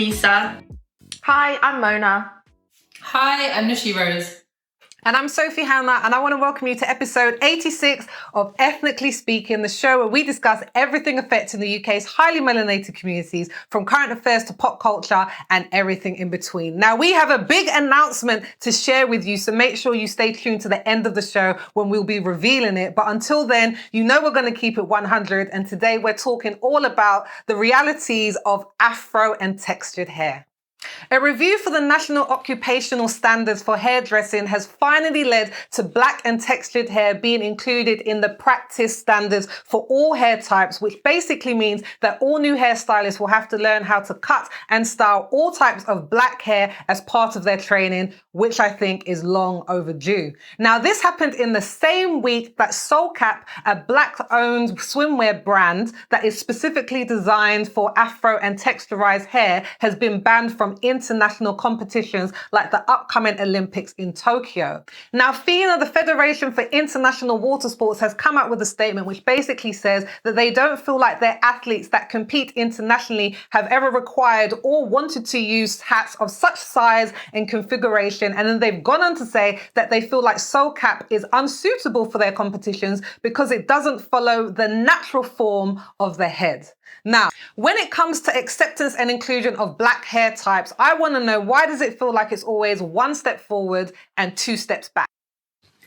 Anissa. Hi, I'm Mona. Hi, I'm Nishi Rose. And I'm Sophie Hannah, and I want to welcome you to episode 86 of Ethnically Speaking, the show where we discuss everything affecting the UK's highly melanated communities, from current affairs to pop culture and everything in between. Now, we have a big announcement to share with you, so make sure you stay tuned to the end of the show when we'll be revealing it. But until then, you know we're going to keep it 100, and today we're talking all about the realities of Afro and textured hair. A review for the National Occupational Standards for hairdressing has finally led to black and textured hair being included in the practice standards for all hair types, which basically means that all new hairstylists will have to learn how to cut and style all types of black hair as part of their training, which I think is long overdue. Now, this happened in the same week that Soulcap, a black-owned swimwear brand that is specifically designed for Afro and texturized hair, has been banned from international competitions like the upcoming Olympics in Tokyo. Now, FINA, the Federation for International Water Sports, has come out with a statement which basically says that they don't feel like their athletes that compete internationally have ever required or wanted to use hats of such size and configuration. And then they've gone on to say that they feel like Soulcap is unsuitable for their competitions because it doesn't follow the natural form of the head. Now, when it comes to acceptance and inclusion of black hair types, I want to know, why does it feel like it's always one step forward and two steps back?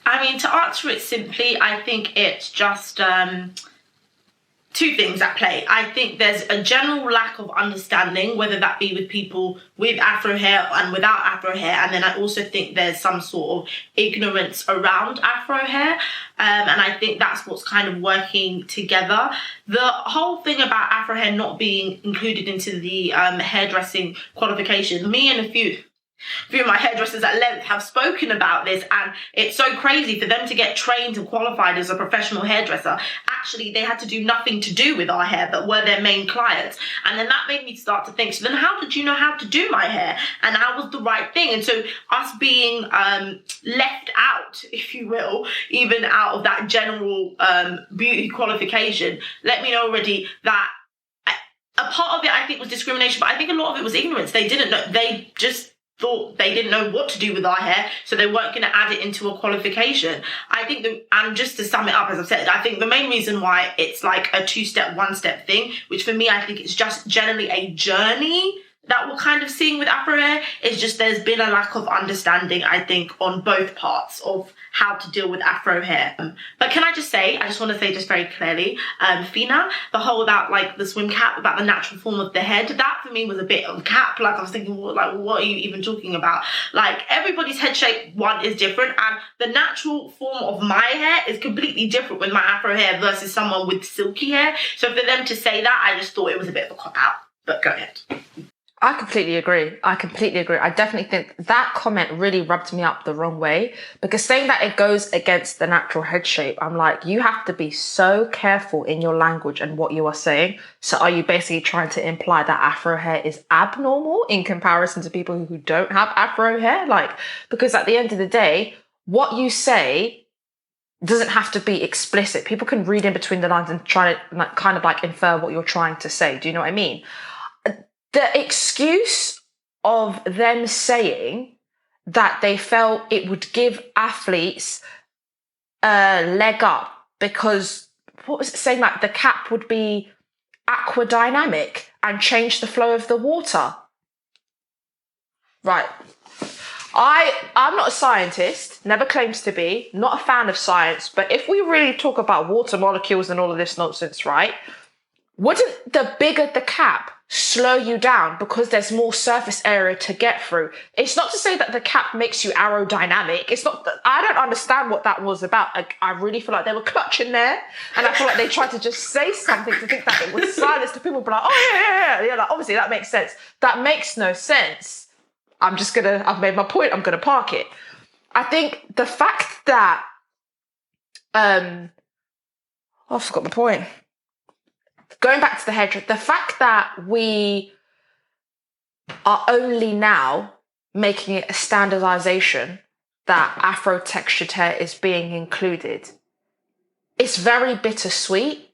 I mean, to answer it simply, I think it's just two things at play. I think there's a general lack of understanding, whether that be with people with Afro hair and without Afro hair. And then I also think there's some sort of ignorance around Afro hair. And I think that's what's kind of working together. The whole thing about Afro hair not being included into the hairdressing qualification, me and a few of my hairdressers at length have spoken about this, and it's so crazy for them to get trained and qualified as a professional hairdresser. Actually, they had to do nothing to do with our hair, but were their main clients. And then that made me start to think, so then how did you know how to do my hair? And how was the right thing? And so us being left out, if you will, even out of that general beauty qualification, let me know already that a part of it, I think, was discrimination, but I think a lot of it was ignorance. They didn't know, they just thought they didn't know what to do with our hair, so they weren't going to add it into a qualification. I think and just to sum it up, as I've said, I think the main reason why it's like a two-step, one-step thing, which for me, I think it's just generally a journey that we're kind of seeing with Afro hair, is just there's been a lack of understanding, I think, on both parts of how to deal with Afro hair. But can I just say, I just want to say just very clearly, FINA, the whole about like the swim cap, about the natural form of the head, that for me was a bit of cap. Like I was thinking, what are you even talking about? Like everybody's head shape, one is different, and the natural form of my hair is completely different with my Afro hair versus someone with silky hair. So for them to say that, I just thought it was a bit of a cop out. But go ahead. I completely agree. I definitely think that comment really rubbed me up the wrong way, because saying that it goes against the natural head shape, I'm like, you have to be so careful in your language and what you are saying. So are you basically trying to imply that Afro hair is abnormal in comparison to people who don't have Afro hair? Like, because at the end of the day, what you say doesn't have to be explicit. People can read in between the lines and try to like, kind of like infer what you're trying to say. Do you know what I mean? The excuse of them saying that they felt it would give athletes a leg up because, what was it saying, like the cap would be aquadynamic and change the flow of the water. Right. I'm not a scientist, never claims to be, not a fan of science, but if we really talk about water molecules and all of this nonsense, right, wouldn't the bigger the cap slow you down because there's more surface area to get through? It's not to say that the cap makes you aerodynamic. It's not that, I don't understand what that was about. I really feel like they were clutching there, and I feel like they tried to just say something to think that it was silence to people, but like, oh yeah, like, obviously that makes sense. That makes no sense. I've made my point, I'm gonna park it. I think the fact that I forgot my point. Going back to the hairdresser, the fact that we are only now making it a standardization that Afro textured hair is being included, it's very bittersweet.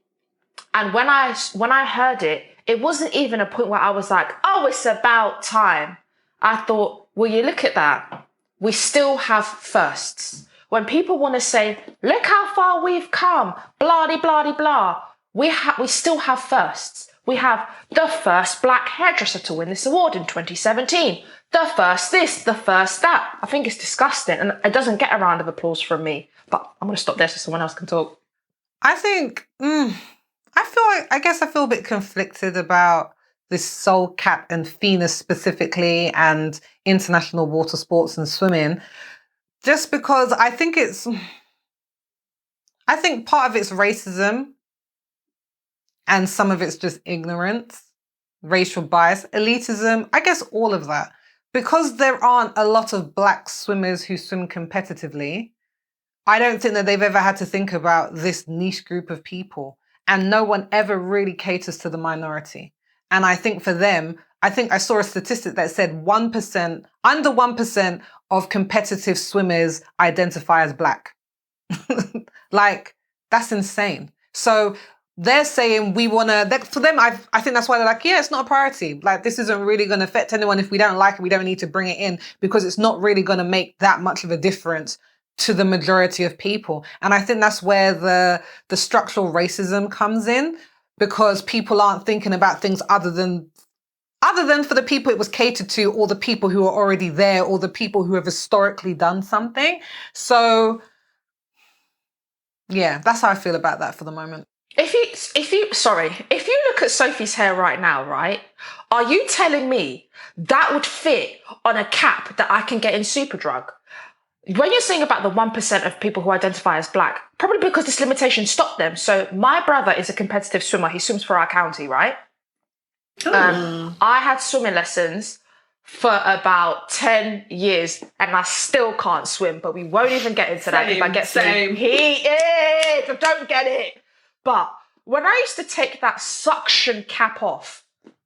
And when I heard it, it wasn't even a point where I was like, oh, it's about time. I thought, well, you look at that. We still have firsts. When people want to say, look how far we've come, blah, blah, blah, we still have firsts. We have the first black hairdresser to win this award in 2017. The first this, the first that. I think it's disgusting, and it doesn't get a round of applause from me. But I'm going to stop there so someone else can talk. I think, I guess I feel a bit conflicted about this Soul Cap and FINA specifically, and international water sports and swimming, just because I think part of it's racism and some of it's just ignorance, racial bias, elitism, I guess all of that. Because there aren't a lot of black swimmers who swim competitively, I don't think that they've ever had to think about this niche group of people. And no one ever really caters to the minority. And I think for them, I think I saw a statistic that said under 1% of competitive swimmers identify as black. Like, that's insane. So they're saying for them, I think that's why they're like, yeah, it's not a priority. Like, this isn't really going to affect anyone. If we don't like it, we don't need to bring it in, because it's not really going to make that much of a difference to the majority of people. And I think that's where the structural racism comes in, because people aren't thinking about things other than for the people it was catered to, or the people who are already there, or the people who have historically done something. So yeah, that's how I feel about that for the moment. If you look at Sophie's hair right now, right? Are you telling me that would fit on a cap that I can get in Superdrug? When you're saying about the 1% of people who identify as black, probably because this limitation stopped them. So my brother is a competitive swimmer. He swims for our county, right? I had swimming lessons for about 10 years and I still can't swim, but we won't even get into that if I get same. He is, I don't get it. But when I used to take that suction cap off,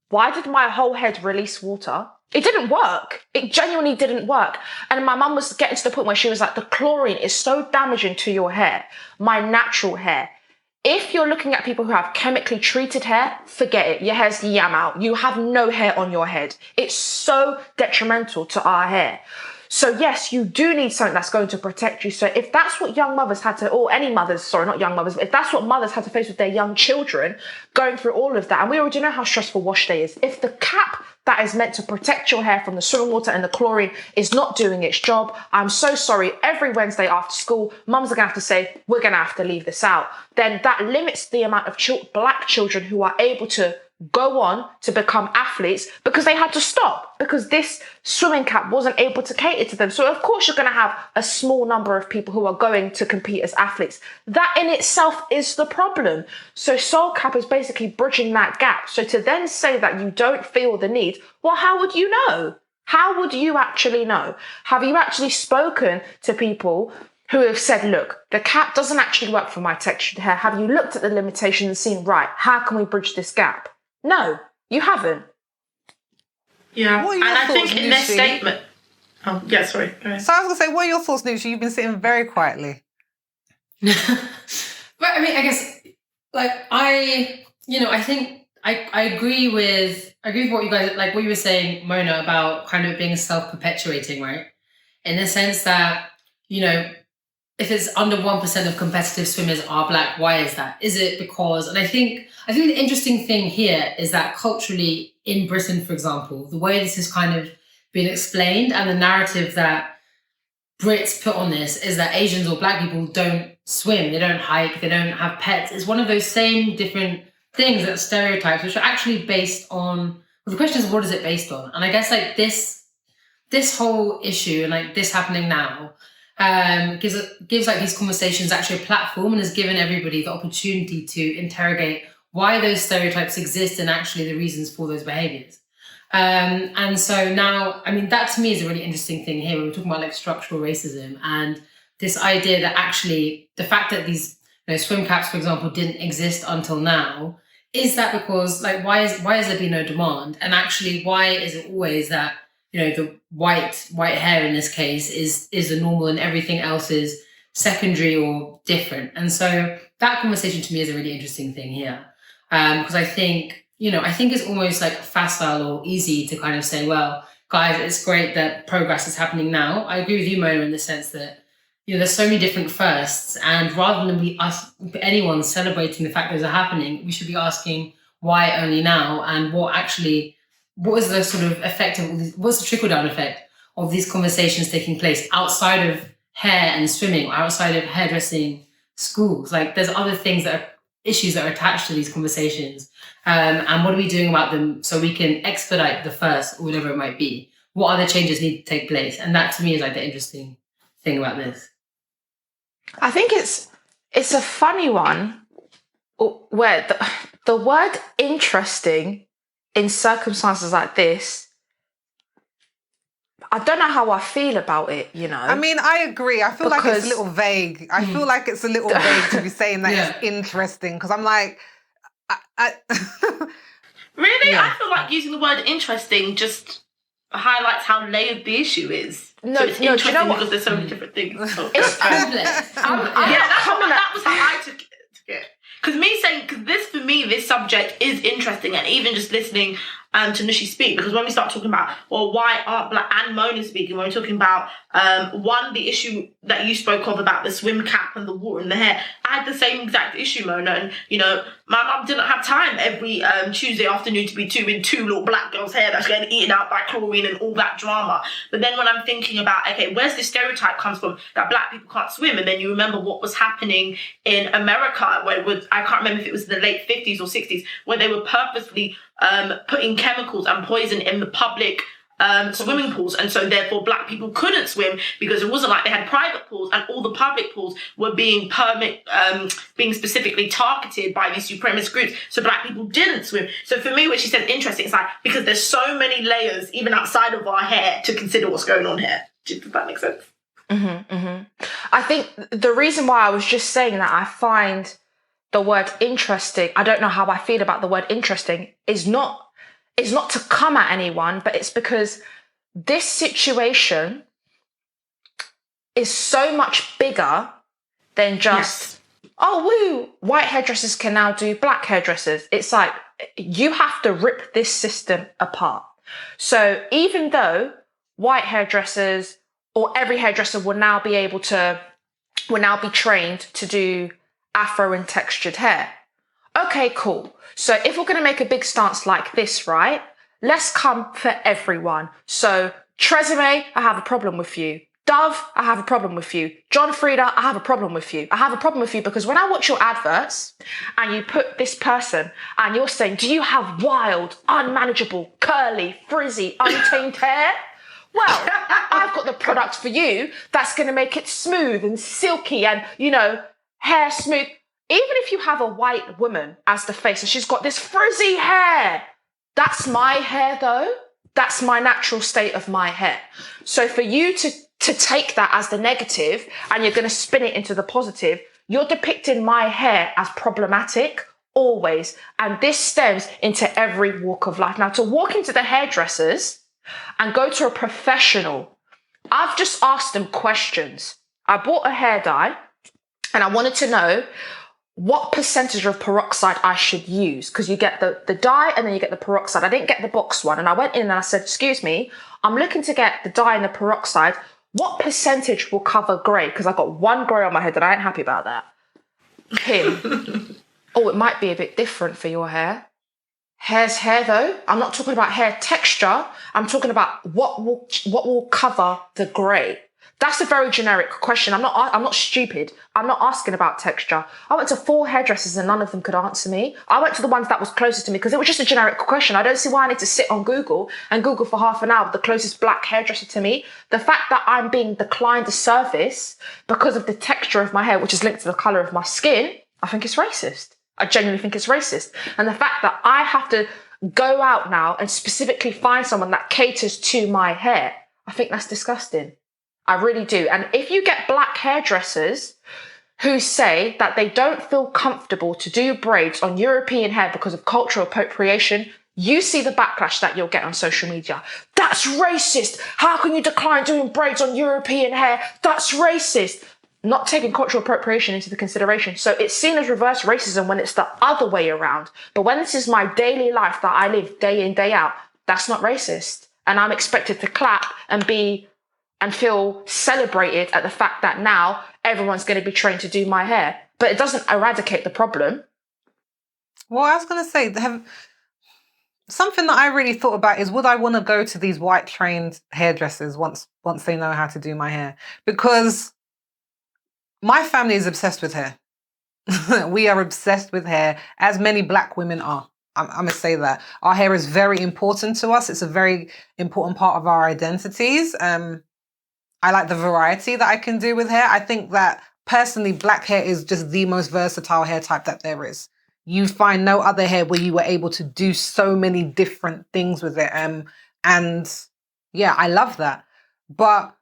why did my whole head release water? It didn't work. It genuinely didn't work. And my mum was getting to the point where she was like, the chlorine is so damaging to your hair, my natural hair. If you're looking at people who have chemically treated hair, forget it. Your hair's yam out. You have no hair on your head. It's so detrimental to our hair. So yes, you do need something that's going to protect you. So if that's what young mothers had to, or any mothers, sorry, not young mothers, but if that's what mothers had to face with their young children, going through all of that, and we already know how stressful wash day is. If the cap that is meant to protect your hair from the swimming water and the chlorine is not doing its job, I'm so sorry. Every Wednesday after school, mums are going to have to say, we're going to have to leave this out. Then that limits the amount of black children who are able to go on to become athletes, because they had to stop because this swimming cap wasn't able to cater to them. So of course you're going to have a small number of people who are going to compete as athletes. That in itself is the problem. So Soul Cap is basically bridging that gap. So to then say that you don't feel the need, well, how would you know? How would you actually know? Have you actually spoken to people who have said, look, the cap doesn't actually work for my textured hair? Have you looked at the limitations and seen, right, how can we bridge this gap? No, you haven't. Yeah, and I think in their statement... Oh, yeah, sorry. Go ahead. So I was going to say, what are your thoughts, Nushi? You've been sitting very quietly. But I mean, I guess, like, I think I agree with what you guys, like what you were saying, Mona, about kind of being self-perpetuating, right? In the sense that, if it's under 1% of competitive swimmers are black, why is that? Is it because, and I think the interesting thing here is that culturally in Britain, for example, the way this has kind of been explained and the narrative that Brits put on this is that Asians or black people don't swim, they don't hike, they don't have pets. It's one of those same different things, that stereotypes, which are actually based on, well, the question is, what is it based on? And I guess like this whole issue and like this happening now, gives like these conversations actually a platform and has given everybody the opportunity to interrogate why those stereotypes exist and actually the reasons for those behaviors. And so now, I mean, that to me is a really interesting thing here when we're talking about like structural racism and this idea that actually the fact that these swim caps, for example, didn't exist until now, is that because like why has there been no demand? And actually, why is it always that the white hair in this case is the normal and everything else is secondary or different? And so that conversation to me is a really interesting thing here, because I think I think it's almost like facile or easy to kind of say, well, guys, it's great that progress is happening now. I agree with you, Mona, in the sense that, there's so many different firsts, and rather than anyone celebrating the fact those are happening, we should be asking why only now, and what is the sort of effect of what's the trickle-down effect of these conversations taking place outside of hair and swimming, or outside of hairdressing schools? Like, there's other things issues that are attached to these conversations. And what are we doing about them so we can expedite the first, or whatever it might be? What other changes need to take place? And that, to me, is like the interesting thing about this. I think it's a funny one where the word interesting in circumstances like this, I don't know how I feel about it, I mean, I agree. I feel like it's a little vague. I feel like it's a little vague to be saying that it's interesting, because I'm like... Really? Yeah. I feel like using the word interesting just highlights how layered the issue is. No, so it's interesting, you know because there's so many different things. It's complex. That was how I took it. Because this subject is interesting, and even just listening to Nushi speak, because when we start talking about, well, why aren't Black and Mona speaking, when we're talking about the issue that you spoke of about the swim cap and the water in the hair, I had the same exact issue, Mona, and my mum didn't have time every Tuesday afternoon to be in two little black girls' hair that's getting eaten out by chlorine and all that drama. But then when I'm thinking about, okay, where's this stereotype comes from that Black people can't swim, and then you remember what was happening in America, where I can't remember if it was in the late 50s or 60s, where they were purposely putting chemicals and poison in the public swimming pools, and so therefore Black people couldn't swim, because it wasn't like they had private pools, and all the public pools were being specifically targeted by these supremacist groups, so Black people didn't swim. So for me, what she said interesting, it's like, because there's so many layers even outside of our hair to consider what's going on here. Does that make sense? I think the reason why I was just saying that I find the word interesting, I don't know how I feel about the word interesting, is not to come at anyone, but it's because this situation is so much bigger than just, white hairdressers can now do Black hairdressers. It's like, you have to rip this system apart. So even though white hairdressers, or every hairdresser, will now be trained to do Afro and textured hair. Okay, cool. So if we're going to make a big stance like this, right, let's come for everyone. So Tresemme, I have a problem with you. Dove, I have a problem with you. John Frieda, I have a problem with you. I have a problem with you because when I watch your adverts and you put this person and you're saying, do you have wild, unmanageable, curly, frizzy, untamed hair? Well, I've got the product for you that's going to make it smooth and silky and, hair smooth. Even if you have a white woman as the face and she's got this frizzy hair, that's my hair though. That's my natural state of my hair. So for you to take that as the negative and you're going to spin it into the positive, you're depicting my hair as problematic always. And this stems into every walk of life. Now, to walk into the hairdressers and go to a professional, I've just asked them questions. I bought a hair dye and I wanted to know what percentage of peroxide I should use, because you get the dye and then you get the peroxide. I didn't get the box one, and I went in and I said, excuse me, I'm looking to get the dye and the peroxide. What percentage will cover grey? Because I got one grey on my head and I ain't happy about that. Him. Oh, it might be a bit different for your hair. Hair's hair though. I'm not talking about hair texture. I'm talking about what will cover the grey. That's a very generic question. I'm not stupid. I'm not asking about texture. I went to 4 hairdressers and none of them could answer me. I went to the ones that was closest to me because it was just a generic question. I don't see why I need to sit on Google and Google for half an hour with the closest Black hairdresser to me. The fact that I'm being declined a service because of the texture of my hair, which is linked to the colour of my skin, I think it's racist. I genuinely think it's racist. And the fact that I have to go out now and specifically find someone that caters to my hair, I think that's disgusting. I really do. And if you get Black hairdressers who say that they don't feel comfortable to do braids on European hair because of cultural appropriation, you see the backlash that you'll get on social media. That's racist. How can you decline doing braids on European hair? That's racist. not taking cultural appropriation into the consideration. So it's seen as reverse racism when it's the other way around. But when this is my daily life that I live day in, day out, that's not racist. And I'm expected to clap and feel celebrated at the fact that now everyone's going to be trained to do my hair. But it doesn't eradicate the problem. Well, I was going to say, something that I really thought about is, would I want to go to these white trained hairdressers once they know how to do my hair? Because my family is obsessed with hair. We are obsessed with hair, as many black women are. I'm going to say that. Our hair is very important to us. It's a very important part of our identities. I like the variety that I can do with hair. I think that personally, black hair is just the most versatile hair type that there is. You find no other hair where you were able to do so many different things with it. And yeah, I love that. But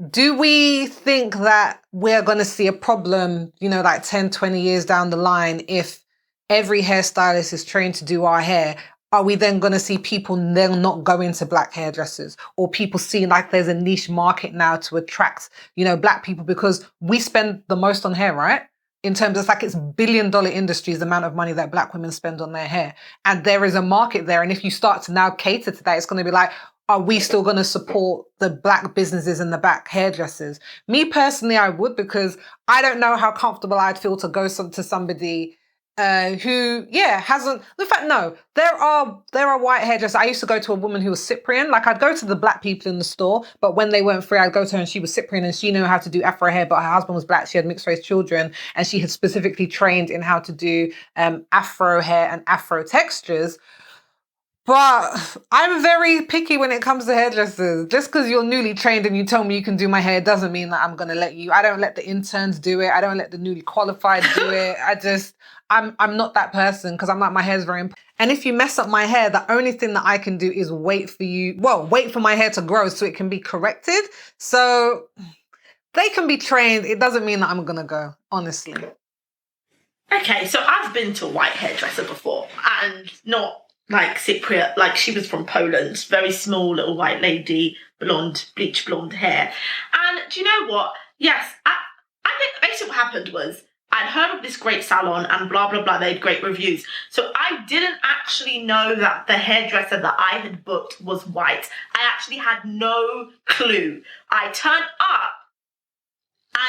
do we think that we're going to see a problem, like 10, 20 years down the line, if every hairstylist is trained to do our hair? Are we then going to see people then not go into black hairdressers, or people seeing like there's a niche market now to attract, black people, because we spend the most on hair, right? In terms of it's $1 billion industries, the amount of money that black women spend on their hair. And there is a market there. And if you start to now cater to that, it's going to be like, are we still going to support the black businesses and the black hairdressers? Me personally, I would, because I don't know how comfortable I'd feel to go to somebody who, hasn't. In fact, no, there are white hairdressers. I used to go to a woman who was Cyprian. Like, I'd go to the black people in the store, but when they weren't free, I'd go to her and she was Cyprian and she knew how to do Afro hair, but her husband was black. She had mixed race children and she had specifically trained in how to do Afro hair and Afro textures. But I'm very picky when it comes to hairdressers. Just because you're newly trained and you tell me you can do my hair doesn't mean that I'm going to let you. I don't let the interns do it. I don't let the newly qualified do it. I'm not that person, because I'm like, my hair's very important. And if you mess up my hair, the only thing that I can do is wait for my hair to grow so it can be corrected. So they can be trained. It doesn't mean that I'm going to go, honestly. Okay, so I've been to a white hairdresser before, and not like Cypriot, like she was from Poland, very small little white lady, bleach blonde hair. And do you know what? Yes, I think basically what happened was, I'd heard of this great salon and blah, blah, blah, they had great reviews. So I didn't actually know that the hairdresser that I had booked was white. I actually had no clue. I turned up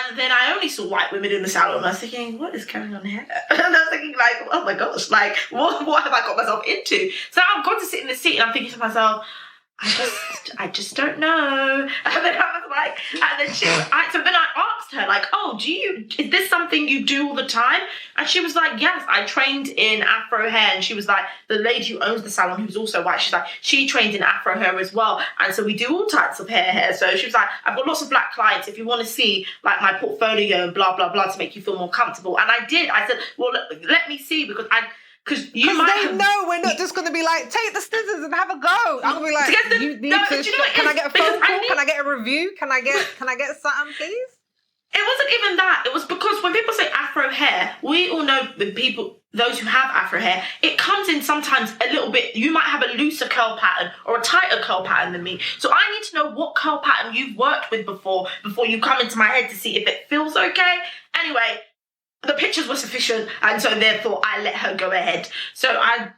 and then I only saw white women in the salon. I was thinking, what is going on here? And I was thinking like, oh my gosh, like what have I got myself into? So I've got to sit in the seat and I'm thinking to myself, I just don't know. And then I was like, and then so then I asked her, like, oh, is this something you do all the time? And she was like, yes, I trained in Afro hair. And she was like, the lady who owns the salon, who's also white, she's like, she trained in Afro hair as well. And so we do all types of hair. So she was like, I've got lots of black clients. If you want to see like my portfolio and blah, blah, blah, to make you feel more comfortable. And I did. I said, well, let me see, because they know we're not just going to be like, take the scissors and have a go. I'm going to be like, you need to, can I get a phone call? Can I get a review? Can I get something, please? It wasn't even that. It was because when people say Afro hair, we all know those who have Afro hair, it comes in sometimes a little bit, you might have a looser curl pattern or a tighter curl pattern than me. So I need to know what curl pattern you've worked with before you come into my head to see if it feels okay. Anyway, the pictures were sufficient, and so therefore I let her go ahead. So I,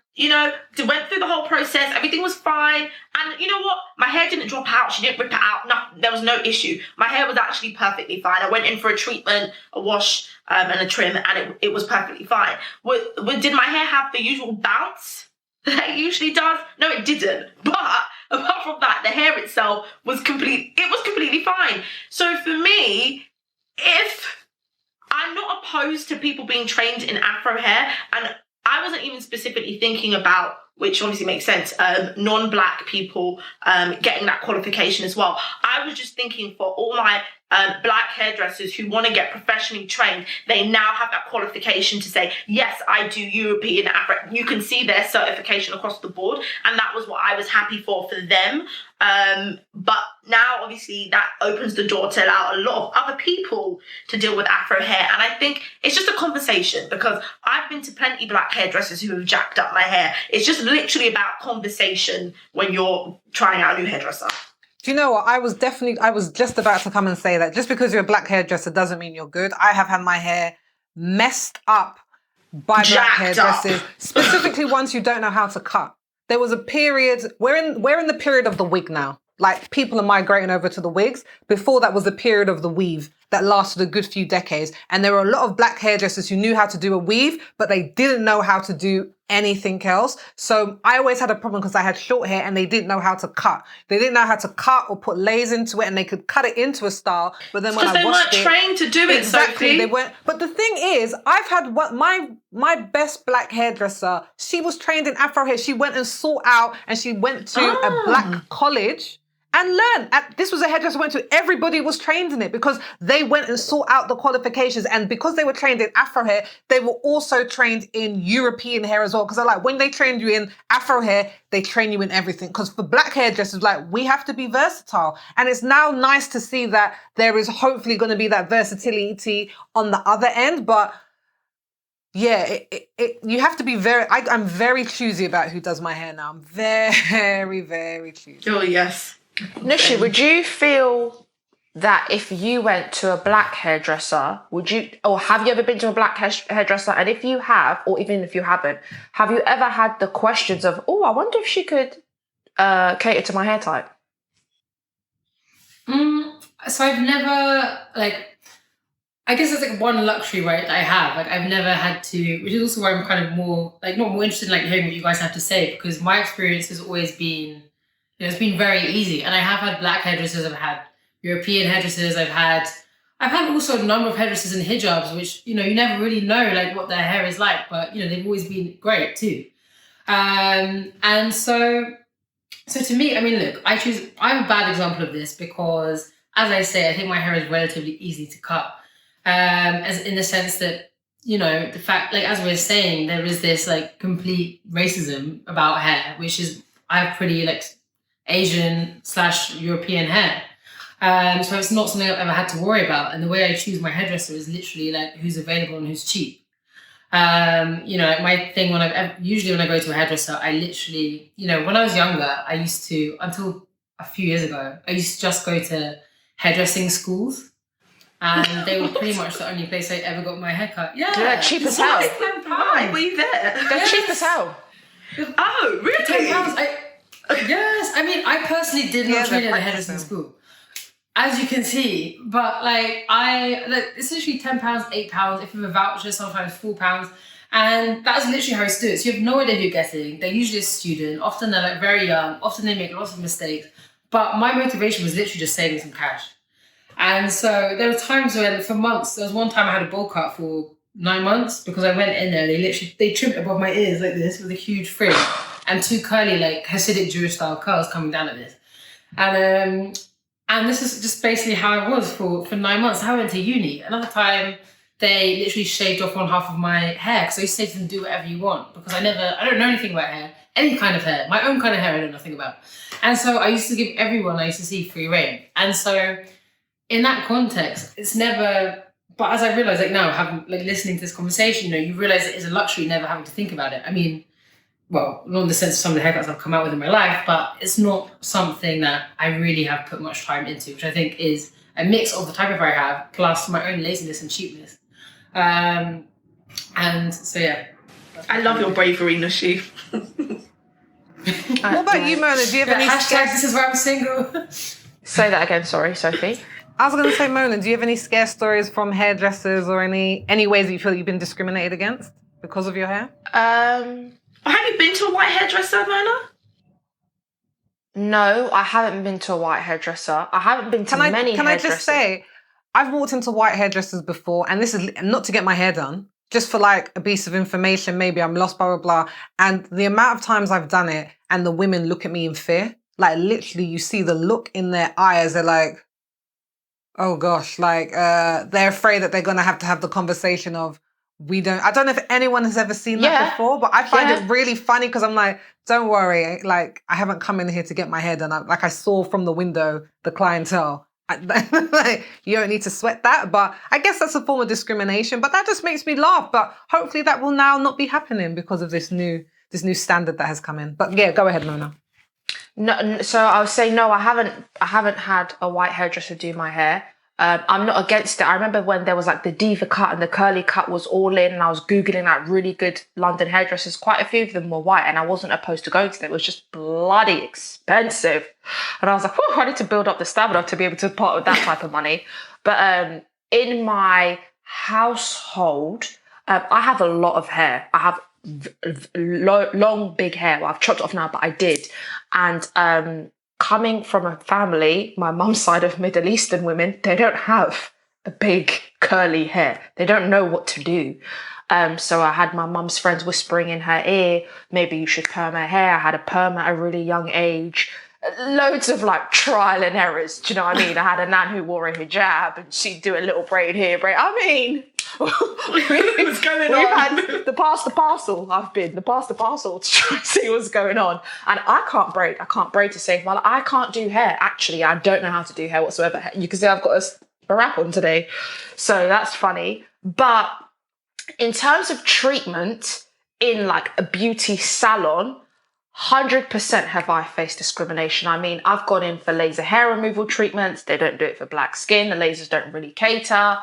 went through the whole process. Everything was fine. And you know what? My hair didn't drop out. She didn't rip it out. No, there was no issue. My hair was actually perfectly fine. I went in for a treatment, a wash, and a trim, and it was perfectly fine. Did my hair have the usual bounce that it usually does? No, it didn't. But apart from that, the hair itself was completely fine. So for me, I'm not opposed to people being trained in Afro hair, and I wasn't even specifically thinking about, which obviously makes sense, non-black people getting that qualification as well. I was just thinking for all my black hairdressers who want to get professionally trained, they now have that qualification to say, yes, I do European Afro. You can see their certification across the board, and that was what I was happy for them. But now, obviously, that opens the door to allow a lot of other people to deal with Afro hair. And I think it's just a conversation, because I've been to plenty black hairdressers who have jacked up my hair. It's just literally about conversation when you're trying out a new hairdresser. Do you know what? I was just about to come and say that just because you're a black hairdresser doesn't mean you're good. I have had my hair messed up by black Jacked up. hairdressers, specifically ones who don't know how to cut. There was a period, we're in the period of the wig now. Like, people are migrating over to the wigs. Before that was the period of the weave that lasted a good few decades. And there were a lot of black hairdressers who knew how to do a weave, but they didn't know how to do anything else. So I always had a problem because I had short hair and they didn't know how to cut. They didn't know how to cut or put layers into it, and they could cut it into a style. But then when I washed it... Because they weren't trained to do it, Exactly, Sophie. they weren't. But the thing is, I've had my best black hairdresser, she was trained in Afro hair. She went and sought out, and she went to a black college and learned. This was a hairdresser went to. Everybody was trained in it because they went and sought out the qualifications. And because they were trained in Afro hair, they were also trained in European hair as well. Because they're like, when they trained you in Afro hair, they train you in everything. Because for black hairdressers, like, we have to be versatile. And it's now nice to see that there is hopefully going to be that versatility on the other end. But yeah, you have to be I'm very choosy about who does my hair now. I'm very, very choosy. Oh, yes. Nushi, would you feel that if you went to a black hairdresser, have you ever been to a black hairdresser? And if you have, or even if you haven't, have you ever had the questions of, I wonder if she could cater to my hair type? So I've never, I guess it's one luxury, right, that I have. I've never had to, which is also why I'm kind of more, not more interested in hearing what you guys have to say, because my experience has always been, it's been very easy. And I have had black hairdressers, I've had European hairdressers, I've had also a number of hairdressers in hijabs, which, you never really know what their hair is like, but, they've always been great too. And so to me, look, I'm a bad example of this because, as I say, I think my hair is relatively easy to cut. As in the sense that, the fact, as we were saying, there is this complete racism about hair, which is, I have pretty Asian/European hair. So it's not something I've ever had to worry about. And the way I choose my hairdresser is literally who's available and who's cheap. My thing when I go to a hairdresser, I literally, when I was younger, I used to, until a few years ago, I used to just go to hairdressing schools. And they were pretty much the only place I ever got my hair cut. Yeah. They're cheap as hell. Why were you there? They're cheap as hell. Oh, really? £10. Yes. I personally did not train at a hairdressing school, as you can see. But it's literally £10, £8. If you have a voucher, sometimes £4. And that's literally how it's do it. So you have no idea who you're getting. They're usually a student. Often they're very young. Often they make lots of mistakes. But my motivation was literally just saving some cash. And so there were times when, for months, there was one time I had a bowl cut for 9 months because I went in there. They trimmed above my ears like this with a huge fringe and two curly Hasidic Jewish style curls coming down like this. And this is just basically how I was for 9 months. I went to uni. Another time, they literally shaved off one half of my hair because I used to say to them, do whatever you want, because I don't know anything about hair, any kind of hair. My own kind of hair I know nothing about. And so I used to give everyone I used to see free reign. And so in that context, it's never, but as I realised now, listening to this conversation, you realise it is a luxury never having to think about it. Well, not in the sense of some of the haircuts I've come out with in my life, but it's not something that I really have put much time into, which I think is a mix of the type of hair I have, plus my own laziness and cheapness. And so, yeah. I love your bravery, Nushi. What about you, Mona? Do you have any hashtag this is why I'm single? Say that again, sorry, Sophie. I was going to say, Mona, do you have any scare stories from hairdressers or any ways that you feel you've been discriminated against because of your hair? Have you been to a white hairdresser, Mona? No, I haven't been to a white hairdresser. I haven't been to many hairdressers. Can I just say, I've walked into white hairdressers before, and this is not to get my hair done, just for a piece of information, maybe I'm lost, blah, blah, blah. And the amount of times I've done it and the women look at me in fear, literally you see the look in their eyes, they're like, oh gosh, they're afraid that they're going to have the conversation of, I don't know if anyone has ever seen that before, but I find it really funny because I'm like, don't worry, I haven't come in here to get my hair done. I saw from the window, the clientele. You don't need to sweat that, but I guess that's a form of discrimination, but that just makes me laugh. But hopefully that will now not be happening because of this new standard that has come in. But yeah, go ahead, Mona. No, so I would say no. I haven't had a white hairdresser do my hair. I'm not against it. I remember when there was like the diva cut and the curly cut was all in, and I was googling like really good London hairdressers. Quite a few of them were white, and I wasn't opposed to going to them. It was just bloody expensive, and I was like, "Whew, I need to build up the stamina to be able to part with that type of money." But in my household, I have a lot of hair. I have long, big hair. Well, I've chopped it off now, but I did, and coming from a family, my mum's side of Middle Eastern women, they don't have a big curly hair. They don't know what to do. So I had my mum's friends whispering in her ear, maybe you should perm her hair. I had a perm at a really young age. Loads of like trial and errors. Do you know what I mean? I had a nan who wore a hijab and she'd do a little braid here, braid. I mean, What's going we've on? had the pass the parcel. I've been the pass the parcel to try and see what's going on. And I can't braid. I can't braid to save my life. I can't do hair. Actually, I don't know how to do hair whatsoever. You can see I've got a wrap on today. So that's funny. But in terms of treatment in like a beauty salon, 100% have I faced discrimination. I mean, I've gone in for laser hair removal treatments. They don't do it for black skin. The lasers don't really cater.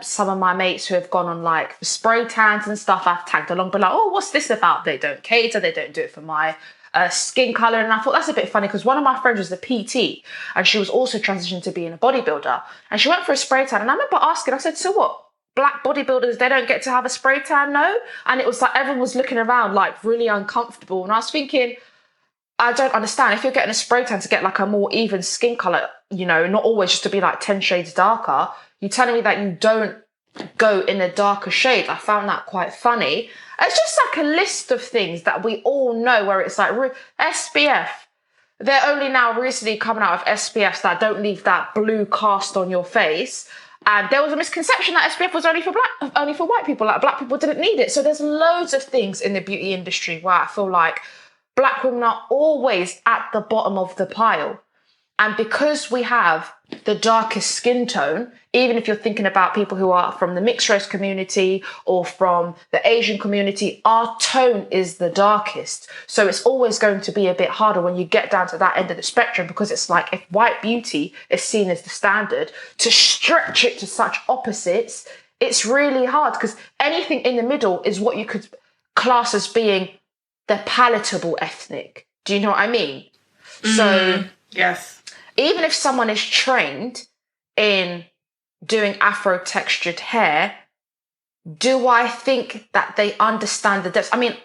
Some of my mates who have gone on like spray tans and stuff, I've tagged along, but like, oh, what's this about? They don't cater. They don't do it for my skin color. And I thought that's a bit funny because one of my friends was a PT and she was also transitioning to being a bodybuilder. And she went for a spray tan. And I remember asking, I said, so what? Black bodybuilders, they don't get to have a spray tan, no? And it was like everyone was looking around like really uncomfortable. And I was thinking, I don't understand. If you're getting a spray tan to get like a more even skin color, you know, not always just to be like 10 shades darker, you're telling me that you don't go in a darker shade. I found that quite funny. It's just like a list of things that we all know where it's like SPF. They're only now recently coming out of SPFs that don't leave that blue cast on your face. And there was a misconception that SPF was only for white people, like black people didn't need it. So there's loads of things in the beauty industry where I feel like black women are always at the bottom of the pile. And because we have the darkest skin tone, even if you're thinking about people who are from the mixed race community or from the Asian community, our tone is the darkest. So it's always going to be a bit harder when you get down to that end of the spectrum, because it's like if white beauty is seen as the standard, to stretch it to such opposites, it's really hard because anything in the middle is what you could class as being the palatable ethnic. Do you know what I mean? So yes. Even if someone is trained in doing Afro textured hair, do I think that they understand the depth? I mean,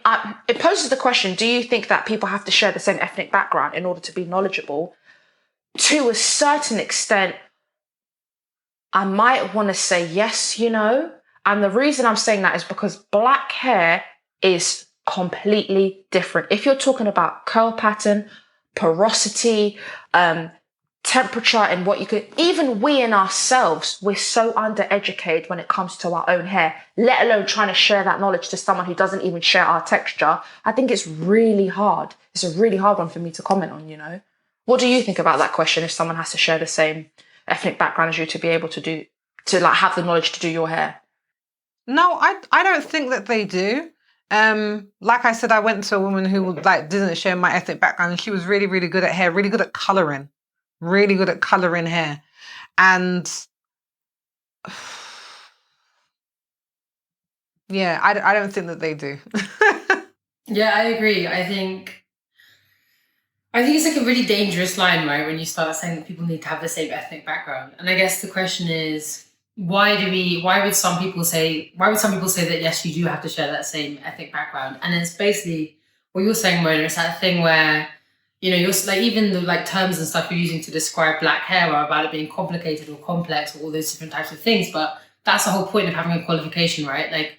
it poses the question, do you think that people have to share the same ethnic background in order to be knowledgeable? To a certain extent, I might want to say yes, you know? And the reason I'm saying that is because black hair is completely different. If you're talking about curl pattern, porosity, temperature, and what you could, even we in ourselves, we're so undereducated when it comes to our own hair, let alone trying to share that knowledge to someone who doesn't even share our texture. I think it's really hard. It's a really hard one for me to comment on, you know? What do you think about that question, if someone has to share the same ethnic background as you to be able to like have the knowledge to do your hair? No, I don't think that they do. Like I said, I went to a woman who like didn't share my ethnic background, and she was really, really good at hair, really good at colouring. Really good at colouring hair. And yeah, I don't think that they do. Yeah, I agree. I think it's like a really dangerous line, right? When you start saying that people need to have the same ethnic background. And I guess the question is, why would some people say that yes, you do have to share that same ethnic background? And it's basically what you're saying, Mona, it's that thing where, you know, you're like, even the like terms and stuff you're using to describe black hair are about it being complicated or complex or all those different types of things. But that's the whole point of having a qualification, right? Like,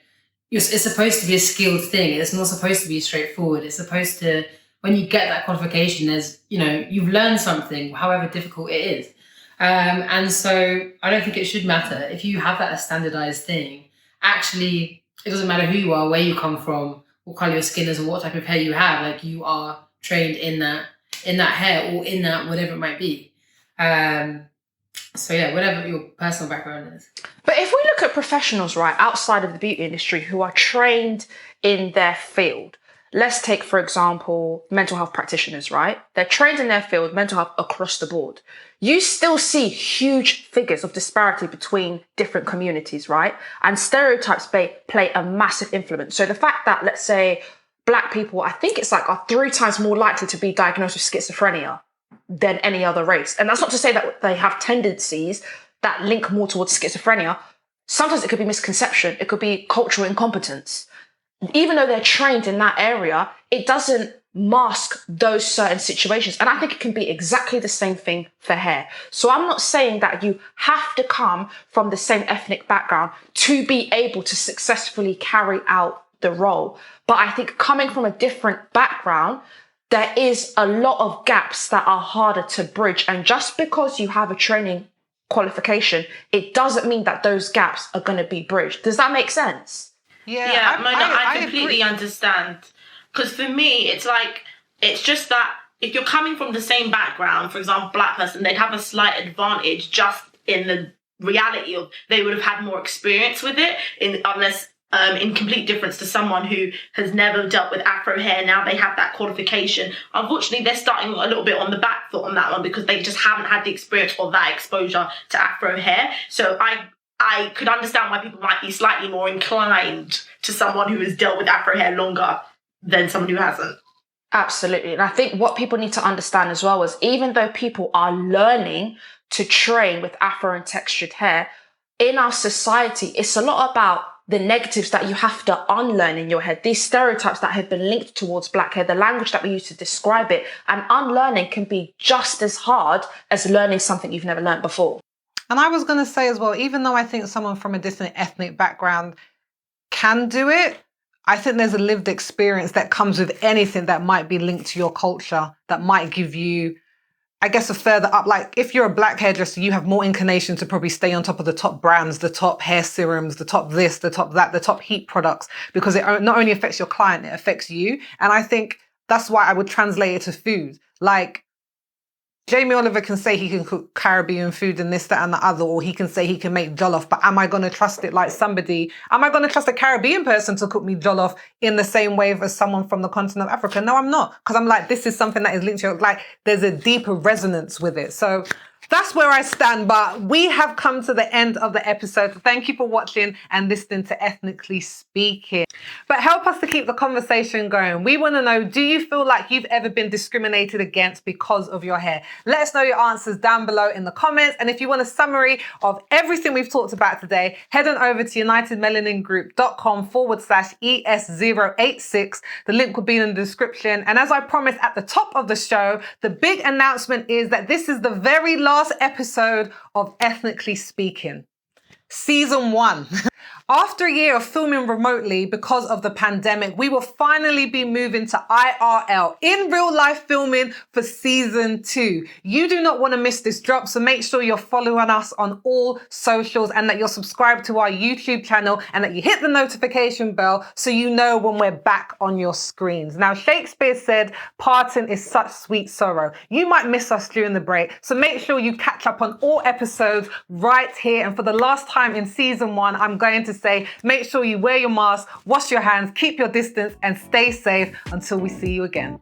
it's supposed to be a skilled thing. It's not supposed to be straightforward. It's supposed to, when you get that qualification, there's, you know, you've learned something, however difficult it is. And so I don't think it should matter. If you have that as standardized thing, actually, it doesn't matter who you are, where you come from, what color your skin is, or what type of hair you have. Like, you are trained in that hair or in that whatever it might be. So yeah, whatever your personal background is. But if we look at professionals, right, outside of the beauty industry who are trained in their field, let's take, for example, mental health practitioners, right? They're trained in their field, mental health across the board. You still see huge figures of disparity between different communities, right? And stereotypes play a massive influence. So the fact that, let's say, Black people, I think it's like, are 3 times more likely to be diagnosed with schizophrenia than any other race. And that's not to say that they have tendencies that link more towards schizophrenia. Sometimes it could be misconception. It could be cultural incompetence. Even though they're trained in that area, it doesn't mask those certain situations. And I think it can be exactly the same thing for hair. So I'm not saying that you have to come from the same ethnic background to be able to successfully carry out the role. But I think coming from a different background, there is a lot of gaps that are harder to bridge. And just because you have a training qualification, it doesn't mean that those gaps are going to be bridged. Does that make sense? Yeah, Mona, I completely understand. Because for me, it's like, it's just that if you're coming from the same background, for example, Black person, they'd have a slight advantage just in the reality of they would have had more experience with it, in complete difference to someone who has never dealt with Afro hair. Now they have that qualification. Unfortunately, they're starting a little bit on the back foot on that one because they just haven't had the experience or that exposure to Afro hair. So I could understand why people might be slightly more inclined to someone who has dealt with Afro hair longer than someone who hasn't. Absolutely. And I think what people need to understand as well is even though people are learning to train with Afro and textured hair, in our society, it's a lot about the negatives that you have to unlearn in your head, these stereotypes that have been linked towards Black hair, the language that we use to describe it, and unlearning can be just as hard as learning something you've never learned before. And I was going to say as well, even though I think someone from a different ethnic background can do it, I think there's a lived experience that comes with anything that might be linked to your culture, that might give you, I guess, a further up. Like if you're a Black hairdresser, you have more inclination to probably stay on top of the top brands, the top hair serums, the top this, the top that, the top heat products, because it not only affects your client, it affects you. And I think that's why I would translate it to food. Like Jamie Oliver can say he can cook Caribbean food and this, that, and the other, or he can say he can make jollof, but am I going to trust it like somebody? Am I going to trust a Caribbean person to cook me jollof in the same way as someone from the continent of Africa? No, I'm not. Because I'm like, this is something that is linked to, like, there's a deeper resonance with it. So that's where I stand. But we have come to the end of the episode. Thank you for watching and listening to Ethnically Speaking. But help us to keep the conversation going. We want to know, do you feel like you've ever been discriminated against because of your hair? Let us know your answers down below in the comments. And if you want a summary of everything we've talked about today, head on over to unitedmelaningroup.com/ES086. The link will be in the description. And as I promised at the top of the show, the big announcement is that this is the very last episode of Ethnically Speaking, Season 1. After a year of filming remotely because of the pandemic, we will finally be moving to IRL, in real life filming, for Season 2. You do not want to miss this drop, so make sure you're following us on all socials and that you're subscribed to our YouTube channel and that you hit the notification bell so you know when we're back on your screens. Now, Shakespeare said, "Parting is such sweet sorrow." You might miss us during the break, so make sure you catch up on all episodes right here. And for the last time in Season 1, I'm going to say, make sure you wear your mask, wash your hands, keep your distance, and stay safe until we see you again.